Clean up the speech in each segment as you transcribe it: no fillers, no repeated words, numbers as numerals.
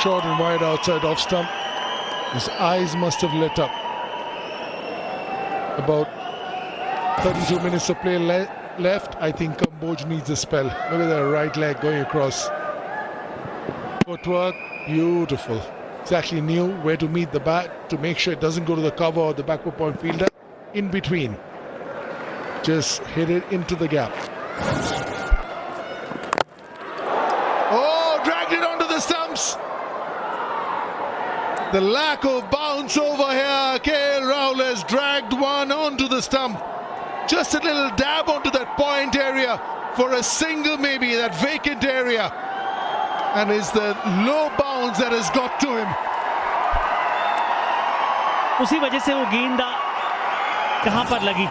Short and wide outside off stump. His eyes must have lit up. About 32 minutes of play left. I think Kamboj needs a spell. Look at that right leg going across. Footwork, beautiful. Exactly knew where to meet the bat to make sure it doesn't go to the cover or the backward point fielder. In between. Just hit it into the gap. Oh, dragged it onto the stumps. The lack of bounce over here. KL Rahul has dragged one onto the stump. Just a little dab onto that point area for a single, maybe that vacant area. And it's the low bounce that has got to him. उसी वजह से वो गेंद कहां पर लगी.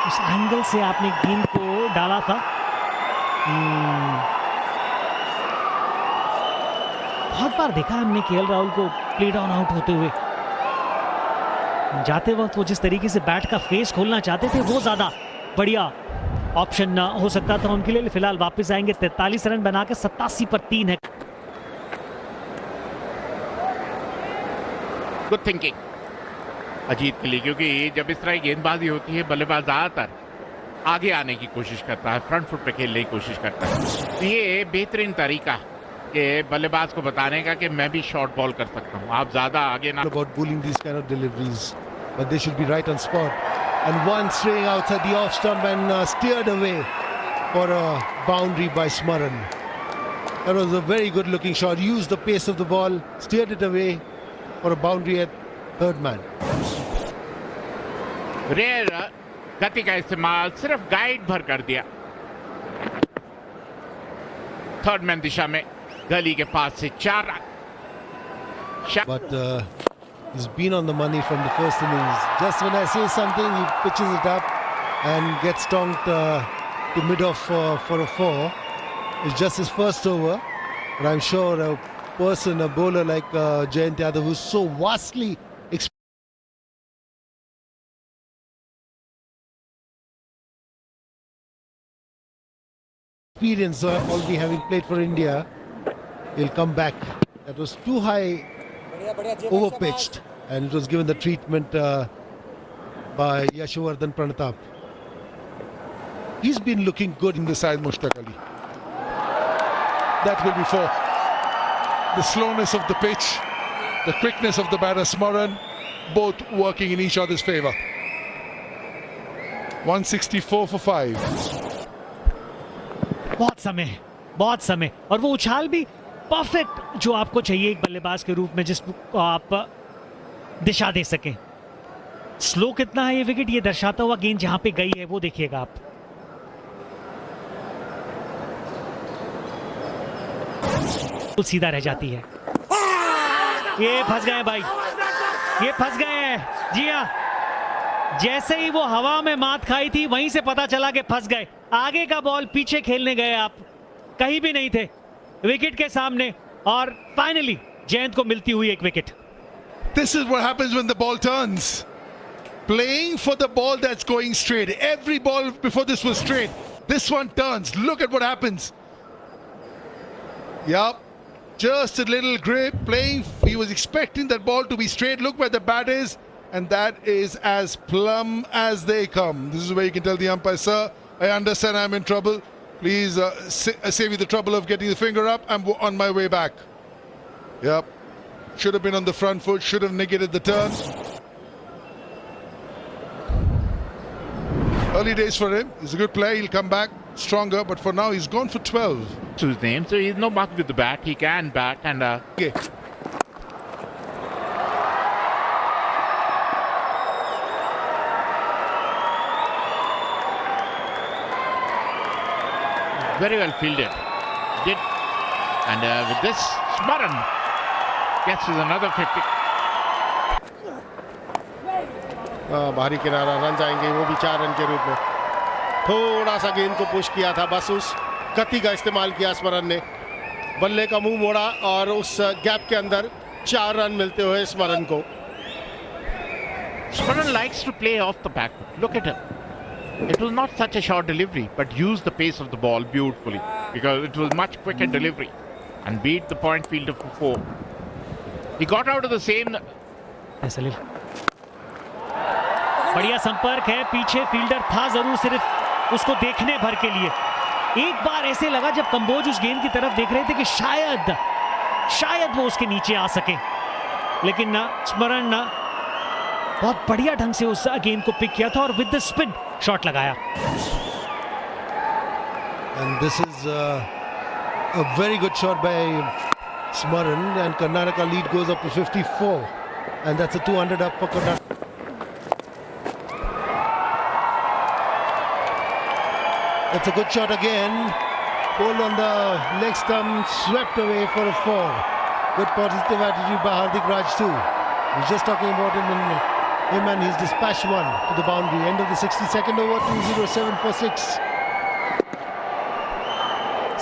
उस angle से आपने गेंद को डाला था. बहुत बार देखा हमने केएल राहुल को प्ले डाउन आउट होते हुए. जाते वक्त वो जिस तरीके से बैट का फेस खोलना चाहते थे वो ज्यादा बढ़िया ऑप्शन ना हो सकता था उनके लिए. फिलहाल वापस आएंगे. 43 रन बनाकर 87 पर 3 है. गुड थिंकिंग अजीत के लिए, क्योंकि जब इस तरह की गेंदबाजी होती है बल्लेबाज ज्यादातर आगे आने की कोशिश करता है, फ्रंट फुट पे खेलने की कोशिश करता है. ये बेहतरीन तरीका कि बल्लेबाज को बताने का कि मैं भी शॉर्ट बॉल कर सकता हूँ, आप ज्यादा आगे ना. About bowling these kind of deliveries, but they should be right on spot. And one straying outside the off stump and steered away for a boundary by Smaran. That was a very good looking shot. Used the pace of the ball, steered it away for a boundary at third man. Rare गति का इस्तेमाल सिर्फ guide भर कर दिया. Third man दिशा में गली के पास से 4 run. But he's been on the money from the first innings. Just when I say something, he pitches it up and gets stonked to mid-off for a 4. It's just his first over. But I'm sure a person, a bowler like Jayant Yadav, who's so vastly experienced, already having played for India, he'll come back. That was too high, over-pitched, and it was given the treatment by Yashovardhan Pranatap. He's been looking good in the side, Mushtaq Ali. That will be 4. The slowness of the pitch, the quickness of the batter Smaran, both working in each other's favour. 164 for 5. बहुत समय और वो उछाल भी perfect जो आपको चाहिए एक बल्लेबाज के रूप में जिसको आप दिशा दे सकें. स्लो कितना है ये विकेट ये दर्शाता हुआ गेंद जहां पे गई है वो देखिएगा आप. सीधा रह जाती है. ये फंस गए भाई, ये फंस गए हैं. जी हाँ, जैसे ही वो हवा में मात खाई थी वहीं से पता चला कि फंस गए. आगे का बॉल पीछे खेलने गए आप, कहीं भी नहीं थे विकेट के सामने, और फाइनली जयंत को मिलती हुई एक wicket. This is what happens when the ball turns. Playing for the ball that's going straight. Every ball before this was straight. This one turns. Look at what happens. Yup. Just a little grip. Playing. He was expecting that ball to be straight. Look where the bat is. And that is as plumb as they come. This is where you can tell the umpire, sir, I understand I'm in trouble. Please save you the trouble of getting the finger up. I'm on my way back. Yep. Should have been on the front foot. Should have negated the turn. Early days for him. He's a good player. He'll come back stronger. But for now, he's gone for 12. To his name, so he's no much with the bat. He can bat and. Okay. Very well fielded. Did. And with this, Smaran gets to another 50. बाहरी किनारा run जाएंगे, वो भी 4 run के रूप में. थोड़ा सा गेंद को पुश किया था, बस उस गति का इस्तेमाल किया स्मरण ने. बल्ले का मुंह मोड़ा और उस गैप के अंदर 4 रन मिलते हुए स्मरण को। Smaran likes to play off the back. Look at him. It was not such a short delivery, but used the pace of the ball beautifully because it was much quicker delivery and beat the point fielder for 4. He got out of the same. सलील, बढ़िया संपर्क है, पीछे fielder था जरूर, सिर्फ उसको देखने भर के लिए। एक बार ऐसे लगा जब कंबोज उस गेंद की तरफ देख रहे थे कि शायद वो उसके नीचे आ सके, लेकिन ना, स्मरण ना बहुत बढ़िया ढंग से उस गेंद को पिक किया था और विद द स्पिन शॉट लगाया। And this is a very good shot by Smaran, and Karnataka lead goes up to 54, and that's a 200 up for Karnataka. That's a good shot again, pulled on the leg stump, swept away for a 4. Good positive attitude by Hardik Raj too. He's just talking about him and he's dispatched one to the boundary. End of the 62nd over, 207 for 6.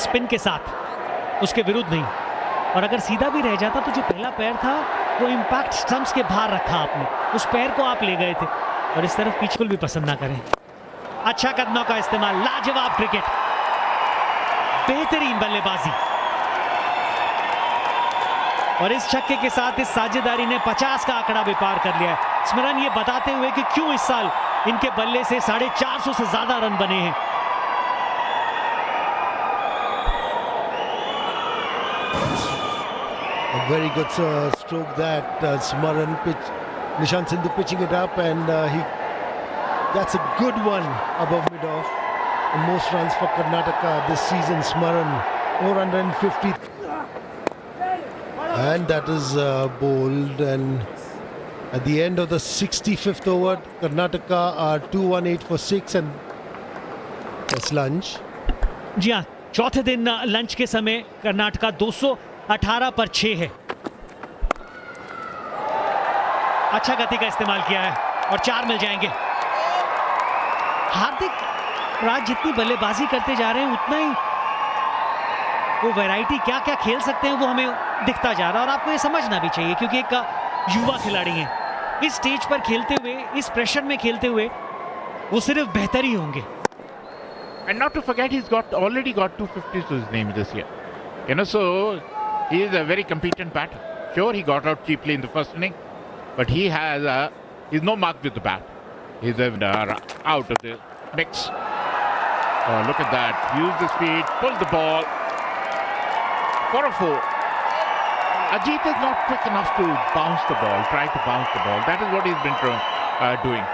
Spin के साथ, उसके विरुद्ध नहीं, और अगर सीधा भी रह जाता तो जो पहला पैर था वो इंपैक्ट स्टंप्स के बाहर रखा आपने, उस पैर को आप ले गए थे, और इस तरफ पिच भी पसंद ना करें। अच्छा कदमों का इस्तेमाल, लाजवाब क्रिकेट, बेहतरीन बल्लेबाजी, और इस छक्के के साथ इस साझेदारी ने 50 का आंकड़ा भी पार कर लिया है। स्मरण ये बताते हुए कि क्यों इस साल इनके बल्ले से 450 से ज्यादा रन बने हैं। A very good stroke that Smaran pitch. Nishant Sindhu pitching it up, and that's a good one above mid-off. The most runs for Karnataka this season. Smaran 450, and that is bowled. And at the end of the 65th over, Karnataka are 218 for 6, and that's lunch. जी हाँ, चौथे दिन lunch के समय कर्नाटका 218 पर 6 है। अच्छा गति का इस्तेमाल किया है और 4 मिल जाएंगे। हार्दिक राज जितनी बल्लेबाजी करते जा रहे हैं उतना ही वो वैरायटी क्या क्या खेल सकते हैं वो हमें दिखता जा रहा है, और आपको ये समझना भी चाहिए क्योंकि एक युवा खिलाड़ी हैं। इस स्टेज पर खेलते हुए, इस प्रेशर में खेलते हुए वो सिर्फ बेहतर ही होंगे। And not to forget, he's already got 250 to his name this year. You know, so he is a very competent batter. Sure, he got out cheaply in the first inning, but he's no mark with the bat. He's out of the mix. Oh, look at that. Use the speed, pull the ball for a 4. Ajit is not quick enough to bounce the ball, try to bounce the ball. That is what he's been doing.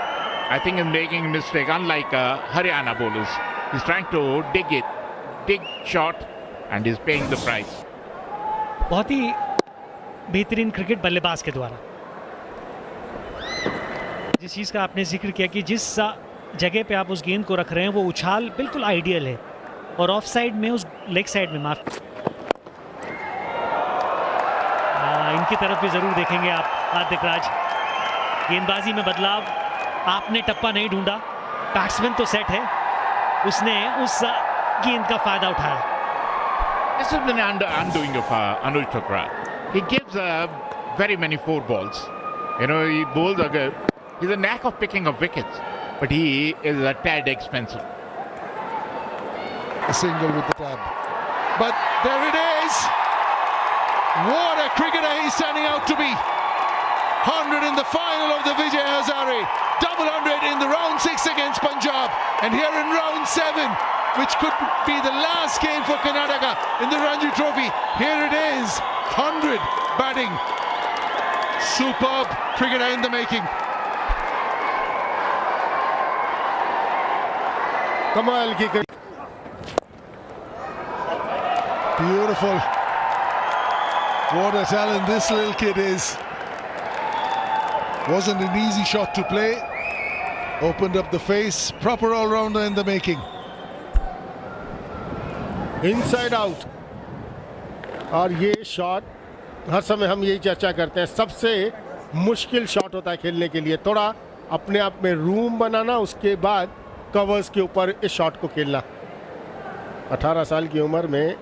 I think he's making a mistake, unlike Haryana bowlers. He's trying to dig shot, and he's paying the price. बहुत ही बेहतरीन cricket बल्लेबाज के द्वारा। जिस चीज़ का आपने जिक्र किया कि जिस जगह पे आप उस गेंद को रख रहे हैं वो उछाल बिल्कुल आइडियल है, और ऑफ साइड में, उस लेग साइड में इनकी तरफ भी ज़रूर देखेंगे आप हार्दिक राज। गेंदबाजी में बदलाव, आपने टप्पा नहीं ढूंढा, बैट्समैन तो सेट है, उसने उस गेंद का फायदा उठाया। This has been undoing of Anuj Thakrar. He gives very many 4 balls. You know, he bowls he's a knack of picking up wickets, but he is a tad expensive. A single with the tab. But there it is! What a cricketer he's standing out to be! 100 in the final of the Vijay Hazare. Double 100 in the round 6 against Punjab. And here in round 7, which could be the last game for Karnataka in the Ranji Trophy. Here it is, 100 batting. Superb cricketer in the making. कमाल की Beautiful. What a talent this little kid is. Wasn't an easy shot to play. Opened up the face. Proper all-rounder in the making. Inside out. और ये shot हर समय हम यही चर्चा करते हैं, सबसे मुश्किल शॉट होता है खेलने के लिए। थोड़ा अपने आप में रूम बनाना, उसके बाद कवर्स के ऊपर इस शॉट को खेलना। 18 साल की उम्र में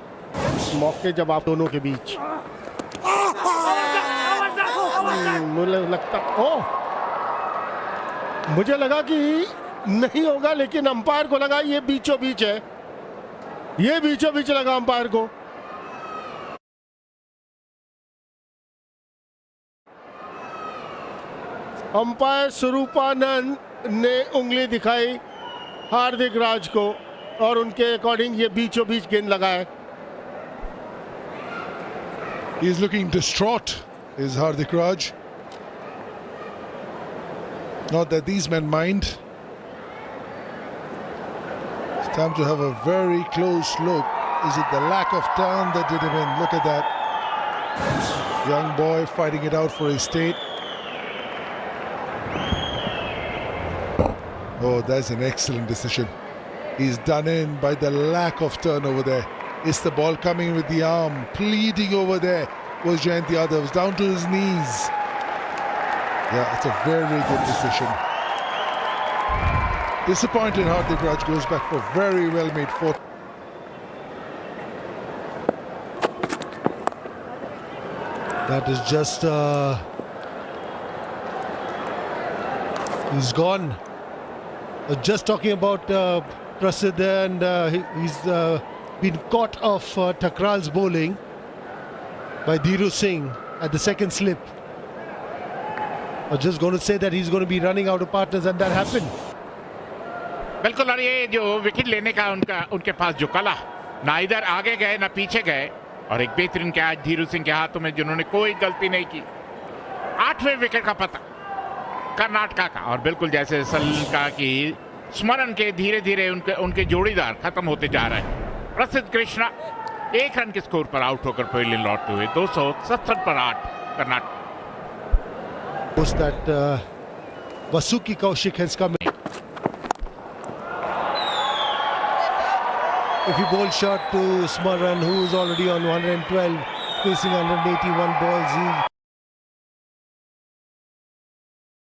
मौके जब आप दोनों के बीच मुझे लगता मुझे लगा कि नहीं होगा, लेकिन अंपायर को लगा ये बीचों बीच है, ये बीचों बीच लगा अंपायर को। अंपायर स्वरूपानंद ने उंगली दिखाई हार्दिक राज को और उनके अकॉर्डिंग ये बीचों बीच गेंद लगा है। He is looking distraught, is Hardik Raj. Not that these men mind. It's time to have a very close look. Is it the lack of turn that did him in? Look at that. Young boy fighting it out for his state. Oh, that's an excellent decision. He's done in by the lack of turn over there. It's the ball coming with the arm, pleading over there was Jayant Yadav. It's down to his knees. Yeah, it's a very good decision. Disappointed Hardik Raj goes back for very well made fourth. That is just he's gone. Just talking about Prasidh, and he's been caught off Takral's bowling by Dhiru Singh at the second slip. I was just going to say that he's going to be running out of partners, and that happened. बिल्कुल, और ये जो wicket लेने का उनके पास जो कला, ना इधर आगे गए ना पीछे गए, और एक बेहतरीन कैच धीरू सिंह के हाथों में जिन्होंने कोई गलती नहीं की। 8वें विकेट का पता कर्नाटका का, और बिल्कुल जैसे सलील का कि स्मरण के धीरे धीरे उनके जोड़ीदार खत्म होते जा रहे हैं। प्रसिद्ध कृष्णा 1 रन के स्कोर पर आउट होकर पवेलियन लौटते हुए 267 पर 8 Karnataka. Was that Vasuki Kaushik has come in. If you bowl short to Smaran, who is already on 112, facing 181 balls,